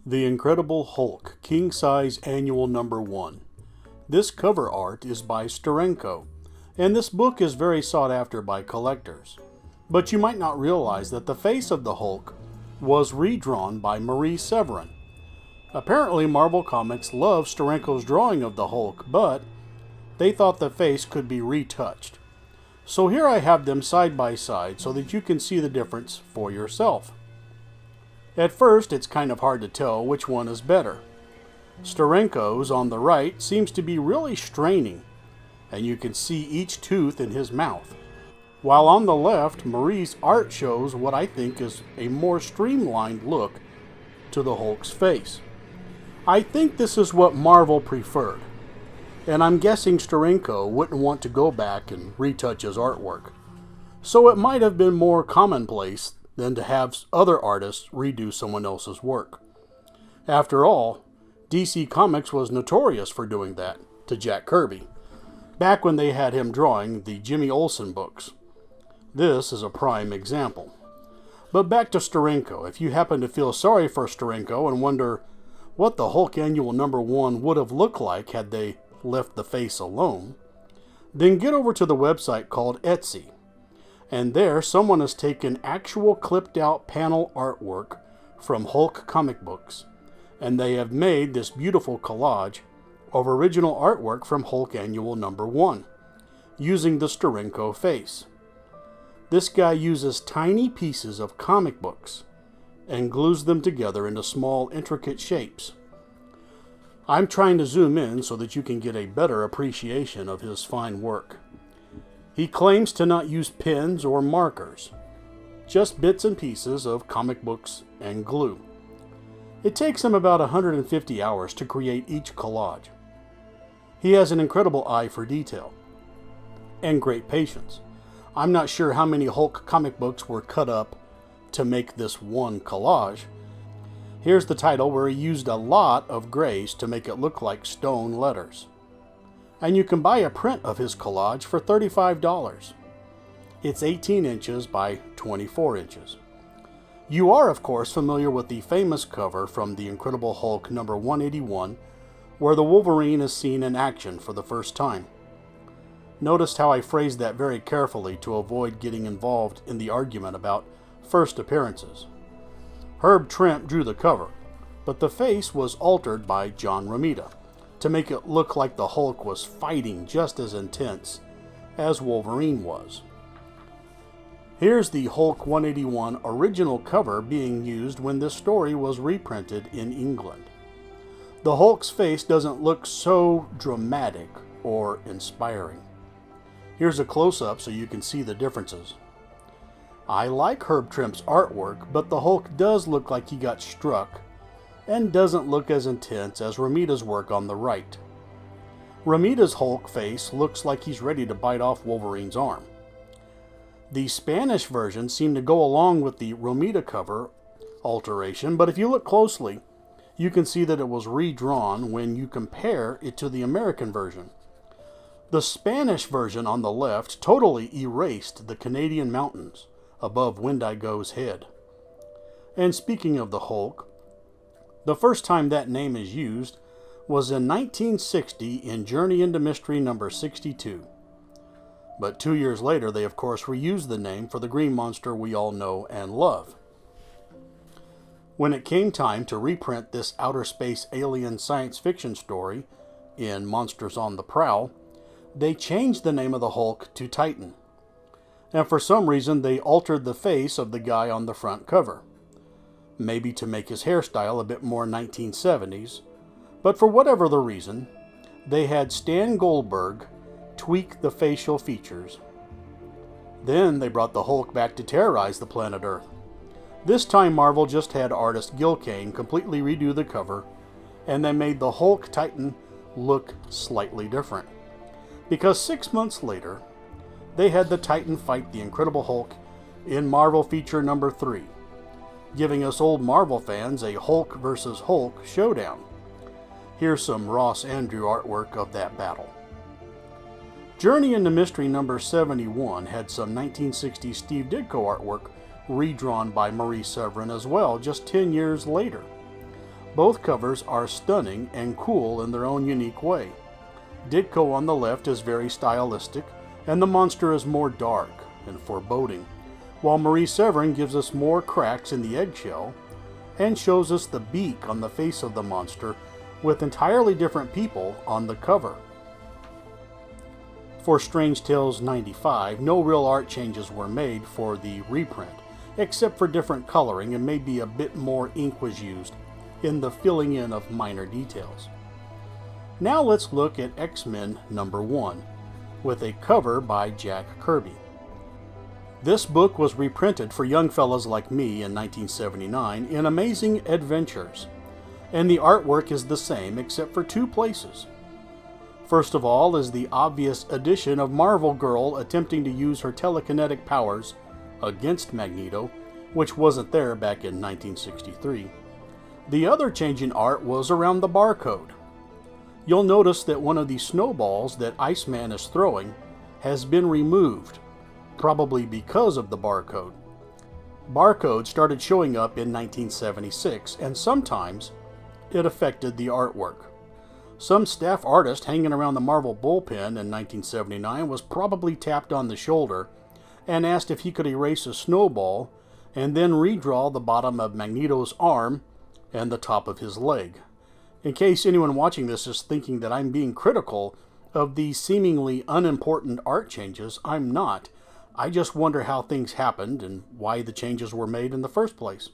The Incredible Hulk, King Size Annual Number 1. This cover art is by Steranko, and this book is very sought after by collectors. But you might not realize that the face of the Hulk was redrawn by Severin. Apparently Marvel Comics loved Steranko's drawing of the Hulk, but they thought the face could be retouched. So here I have them side by side so that you can see the difference for yourself. At first, it's kind of hard to tell which one is better. Steranko's on the right seems to be really straining, and you can see each tooth in his mouth. While on the left, Marie's art shows what I think is a more streamlined look to the Hulk's face. I think this is what Marvel preferred, and I'm guessing Steranko wouldn't want to go back and retouch his artwork. So it might have been more commonplace than to have other artists redo someone else's work. After all, DC Comics was notorious for doing that to Jack Kirby, back when they had him drawing the Jimmy Olsen books. This is a prime example. But back to Steranko. If you happen to feel sorry for Steranko and wonder what the Hulk Annual Number 1 would have looked like had they left the face alone, then get over to the website called Etsy. And there, someone has taken actual clipped-out panel artwork from Hulk comic books, and they have made this beautiful collage of original artwork from Hulk Annual Number 1, using the Steranko face. This guy uses tiny pieces of comic books and glues them together into small, intricate shapes. I'm trying to zoom in so that you can get a better appreciation of his fine work. He claims to not use pens or markers, just bits and pieces of comic books and glue. It takes him about 150 hours to create each collage. He has an incredible eye for detail and great patience. I'm not sure how many Hulk comic books were cut up to make this one collage. Here's the title where he used a lot of grays to make it look like stone letters. And you can buy a print of his collage for $35. It's 18 inches by 24 inches. You are, of course, familiar with the famous cover from The Incredible Hulk number 181, where the Wolverine is seen in action for the first time. Notice how I phrased that very carefully to avoid getting involved in the argument about first appearances. Herb Trimpe drew the cover, but the face was altered by John Romita to make it look like the Hulk was fighting just as intense as Wolverine was. Here's the Hulk 181 original cover being used when this story was reprinted in England. The Hulk's face doesn't look so dramatic or inspiring. Here's a close-up so you can see the differences. I like Herb Trimpe's artwork, but the Hulk does look like he got struck and doesn't look as intense as Romita's work on the right. Romita's Hulk face looks like he's ready to bite off Wolverine's arm. The Spanish version seemed to go along with the Romita cover alteration, but if you look closely, you can see that it was redrawn when you compare it to the American version. The Spanish version on the left totally erased the Canadian mountains above Wendigo's head. And speaking of the Hulk, the first time that name is used was in 1960 in Journey into Mystery number 62. But 2 years later, they of course reused the name for the green monster we all know and love. When it came time to reprint this outer space alien science fiction story in Monsters on the Prowl, they changed the name of the Hulk to Titan. And for some reason, they altered the face of the guy on the front cover. Maybe to make his hairstyle a bit more 1970s, but for whatever the reason, they had Stan Goldberg tweak the facial features. Then they brought the Hulk back to terrorize the planet Earth. This time Marvel just had artist Gil Kane completely redo the cover, and they made the Hulk Titan look slightly different. Because 6 months later, they had the Titan fight the Incredible Hulk in Marvel Feature number 3. Giving us old Marvel fans a Hulk versus Hulk showdown. Here's some Ross Andru artwork of that battle. Journey into Mystery number 71 had some 1960s Steve Ditko artwork redrawn by Severin as well, just 10 years later. Both covers are stunning and cool in their own unique way. Ditko on the left is very stylistic, and the monster is more dark and foreboding, while Marie Severin gives us more cracks in the eggshell and shows us the beak on the face of the monster with entirely different people on the cover. For Strange Tales 95, no real art changes were made for the reprint, except for different coloring, and maybe a bit more ink was used in the filling in of minor details. Now let's look at X-Men Number 1, with a cover by Jack Kirby. This book was reprinted for young fellas like me in 1979 in Amazing Adventures, and the artwork is the same except for two places. First of all is the obvious addition of Marvel Girl attempting to use her telekinetic powers against Magneto, which wasn't there back in 1963. The other change in art was around the barcode. You'll notice that one of the snowballs that Iceman is throwing has been removed, probably because of the barcode. Barcode started showing up in 1976, and sometimes it affected the artwork. Some staff artist hanging around the Marvel bullpen in 1979 was probably tapped on the shoulder and asked if he could erase a snowball and then redraw the bottom of Magneto's arm and the top of his leg. In case anyone watching this is thinking that I'm being critical of these seemingly unimportant art changes, I'm not. I just wonder how things happened and why the changes were made in the first place.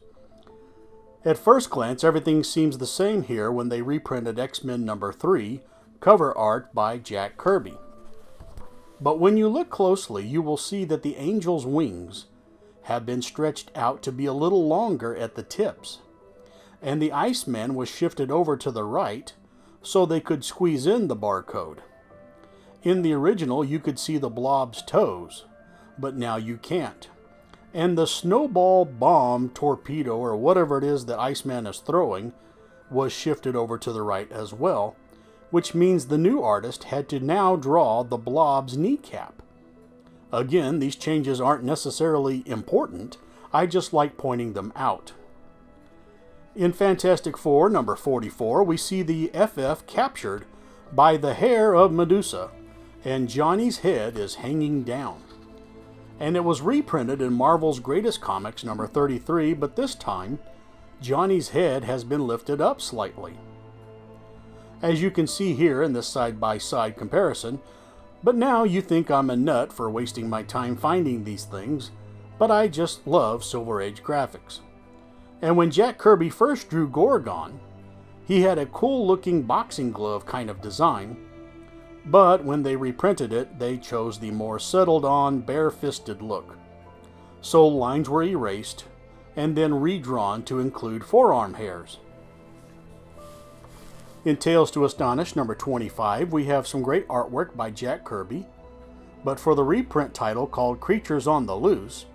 At first glance, everything seems the same here when they reprinted X-Men Number 3, cover art by Jack Kirby. But when you look closely, you will see that the Angel's wings have been stretched out to be a little longer at the tips, and the Iceman was shifted over to the right so they could squeeze in the barcode. In the original, you could see the Blob's toes, but now you can't. And the snowball, bomb, torpedo, or whatever it is that Iceman is throwing was shifted over to the right as well, which means the new artist had to now draw the Blob's kneecap. Again, these changes aren't necessarily important, I just like pointing them out. In Fantastic Four number 44, we see the FF captured by the hair of Medusa, and Johnny's head is hanging down. And it was reprinted in Marvel's Greatest Comics number 33, but this time, Johnny's head has been lifted up slightly. As you can see here in this side-by-side comparison, but now you think I'm a nut for wasting my time finding these things, but I just love Silver Age graphics. And when Jack Kirby first drew Gorgon, he had a cool-looking boxing glove kind of design, but when they reprinted it, they chose the more settled-on, bare-fisted look. So lines were erased and then redrawn to include forearm hairs. In Tales to Astonish number 25, we have some great artwork by Jack Kirby, but for the reprint title called Creatures on the Loose,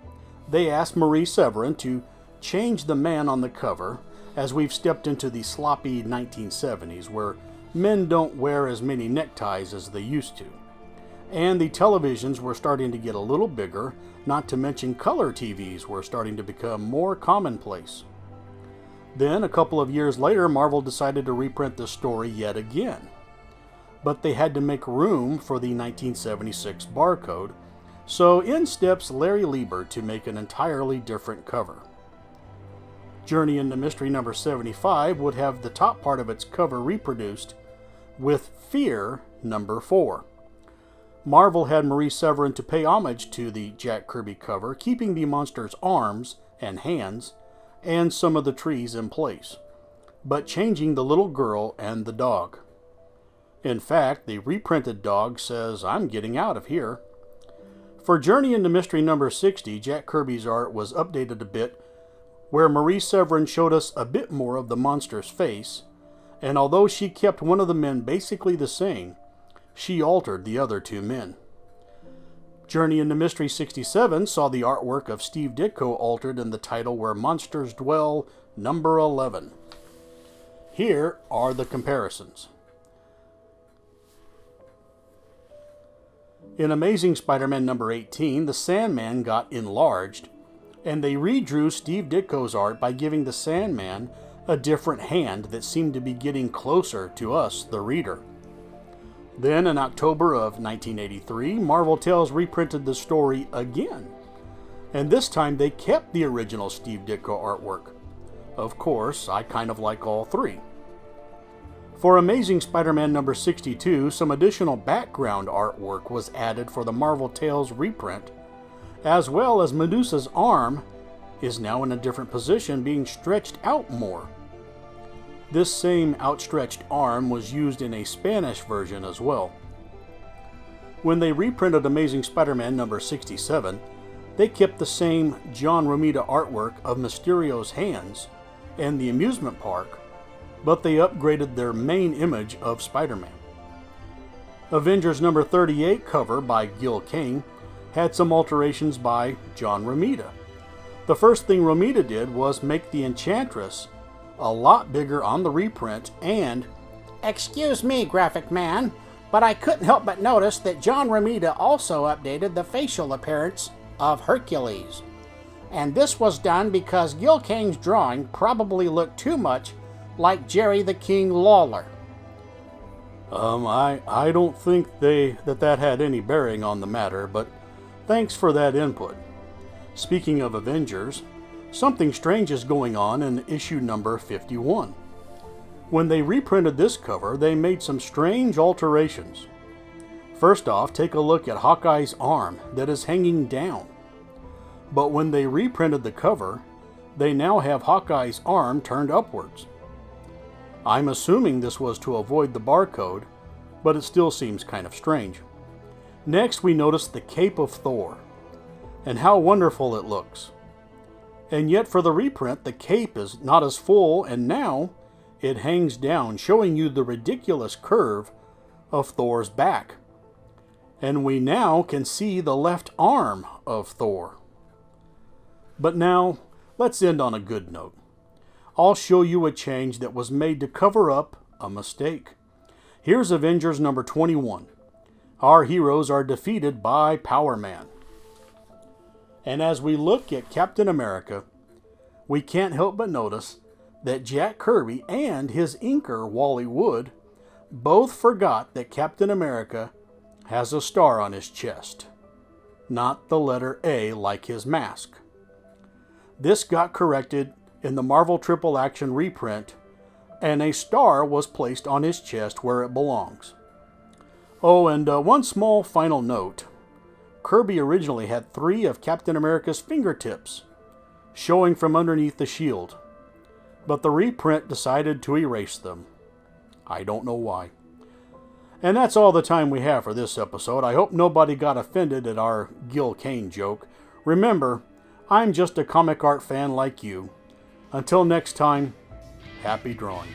they asked Marie Severin to change the man on the cover, as we've stepped into the sloppy 1970s where men don't wear as many neckties as they used to. And the televisions were starting to get a little bigger, not to mention color TVs were starting to become more commonplace. Then, a couple of years later, Marvel decided to reprint the story yet again. But they had to make room for the 1976 barcode, so in steps Larry Lieber to make an entirely different cover. Journey into Mystery number 75 would have the top part of its cover reproduced with Fear number 4. Marvel had Marie Severin to pay homage to the Jack Kirby cover, keeping the monster's arms and hands and some of the trees in place, but changing the little girl and the dog. In fact, the reprinted dog says, "I'm getting out of here." For Journey into Mystery number 60, Jack Kirby's art was updated a bit, where Marie Severin showed us a bit more of the monster's face, and although she kept one of the men basically the same, she altered the other two men. Journey into Mystery 67 saw the artwork of Steve Ditko altered in the title Where Monsters Dwell, number 11. Here are the comparisons. In Amazing Spider-Man number 18, the Sandman got enlarged, and they redrew Steve Ditko's art by giving the Sandman a different hand that seemed to be getting closer to us, the reader. Then in October of 1983, Marvel Tales reprinted the story again. And this time they kept the original Steve Ditko artwork. Of course, I kind of like all three. For Amazing Spider-Man number 62, some additional background artwork was added for the Marvel Tales reprint, as well as Medusa's arm is now in a different position, being stretched out more. This same outstretched arm was used in a Spanish version as well. When they reprinted Amazing Spider-Man number 67, they kept the same John Romita artwork of Mysterio's hands and the amusement park, but they upgraded their main image of Spider-Man. Avengers Number 38 cover by Gil Kane had some alterations by John Romita. The first thing Romita did was make the Enchantress a lot bigger on the reprint and, "Excuse me, graphic man, but I couldn't help but notice that John Romita also updated the facial appearance of Hercules. And this was done because Gil Kane's drawing probably looked too much like Jerry the King Lawler." I don't think that had any bearing on the matter, but thanks for that input. Speaking of Avengers, something strange is going on in issue number 51. When they reprinted this cover, they made some strange alterations. First off, take a look at Hawkeye's arm that is hanging down. But when they reprinted the cover, they now have Hawkeye's arm turned upwards. I'm assuming this was to avoid the barcode, but it still seems kind of strange. Next, we notice the Cape of Thor, and how wonderful it looks. And yet for the reprint, the cape is not as full, and now it hangs down, showing you the ridiculous curve of Thor's back. And we now can see the left arm of Thor. But now, let's end on a good note. I'll show you a change that was made to cover up a mistake. Here's Avengers number 21. Our heroes are defeated by Power Man. And as we look at Captain America, we can't help but notice that Jack Kirby and his inker, Wally Wood, both forgot that Captain America has a star on his chest, not the letter A like his mask. This got corrected in the Marvel Triple Action reprint, and a star was placed on his chest where it belongs. Oh, and one small final note. Kirby originally had 3 of Captain America's fingertips showing from underneath the shield, but the reprint decided to erase them. I don't know why. And that's all the time we have for this episode. I hope nobody got offended at our Gil Kane joke. Remember, I'm just a comic art fan like you. Until next time, happy drawing.